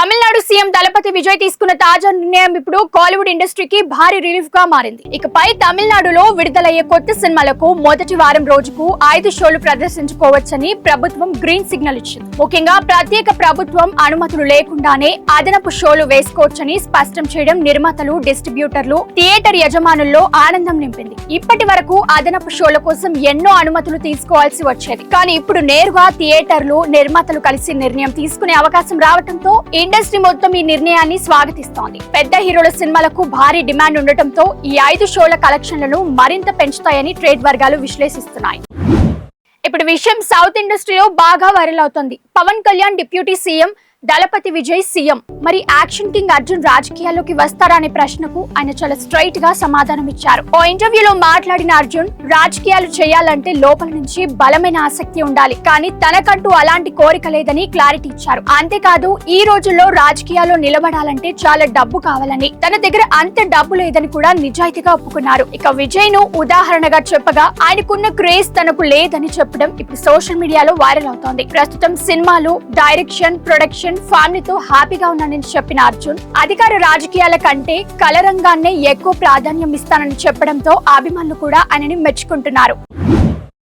Tamil Nadu CM దళపతి విజయ్ తీసుకున్న తాజా నిర్ణయం ఇప్పుడు కాలీవుడ్ ఇండస్ట్రీకి భారీ రిలీఫ్ గా మారింది. ఇకపై తమిళనాడులో విడుదలయ్యే కొత్త సినిమాలకు మొదటి వారం రోజుకు 5 షోలు ప్రదర్శించుకోవచ్చని ప్రభుత్వం గ్రీన్ సిగ్నల్ ఇచ్చింది. ముఖ్యంగా ప్రత్యేక ప్రభుత్వం అనుమతులు లేకుండానే అదనపు షోలు వేసుకోవచ్చని స్పష్టం చేయడం నిర్మాతలు, డిస్ట్రిబ్యూటర్లు, థియేటర్ యజమానుల్లో ఆనందం నింపింది. ఇప్పటి వరకు అదనపు షోల కోసం ఎన్నో అనుమతులు తీసుకోవాల్సి వచ్చేది. కానీ ఇప్పుడు నేరుగా థియేటర్లు, నిర్మాతలు కలిసి నిర్ణయం తీసుకునే అవకాశం రావడంతో ఇండస్ట్రీ మొత్తం ఈ నిర్ణయాన్ని స్వాగతిస్తోంది. పెద్ద హీరోల సినిమాలకు భారీ డిమాండ్ ఉండటంతో ఈ 5 షోల కలెక్షన్లను మరింత పెంచుతాయని ట్రేడ్ వర్గాలు విశ్లేషిస్తున్నాయి. ఇప్పుడు విషయం సౌత్ ఇండస్ట్రీలో బాగా వైరల్ అవుతోంది. పవన్ కళ్యాణ్ డిప్యూటీ సీఎం, దళపతి విజయ్ సీఎం. మరి యాక్షన్ కింగ్ అర్జున్ రాజకీయాల్లోకి వస్తారా అనే ప్రశ్నకు ఆయన చాలా స్ట్రైట్ గా సమాధానం ఇచ్చారు. ఓ ఇంటర్వ్యూలో మాట్లాడిన అర్జున్, రాజకీయాలు చేయాలంటే లోపల నుంచి బలమైన ఆసక్తి ఉండాలి, కానీ తనకంటూ అలాంటి కోరిక లేదని క్లారిటీ ఇచ్చారు. అంతేకాదు, ఈ రోజుల్లో రాజకీయాల్లో నిలబడాలంటే చాలా డబ్బు కావాలని, తన దగ్గర అంత డబ్బు లేదని కూడా నిజాయితీగా ఒప్పుకున్నారు. ఇక విజయ్ ను ఉదాహరణగా చెప్పగా ఆయనకున్న క్రేజ్ తనకు లేదని చెప్పడం ఇప్పుడు సోషల్ మీడియాలో వైరల్ అవుతోంది. ప్రస్తుతం సినిమాలు, డైరెక్షన్, ప్రొడక్షన్, ఫ్యామిలీతో హ్యాపీగా ఉన్నానని చెప్పిన అర్జున్, అధికార రాజకీయాల కంటే కళ రంగాన్నే ఎక్కువ ప్రాధాన్యం ఇస్తానని చెప్పడంతో అభిమానులు కూడా ఆయనని మెచ్చుకుంటున్నారు.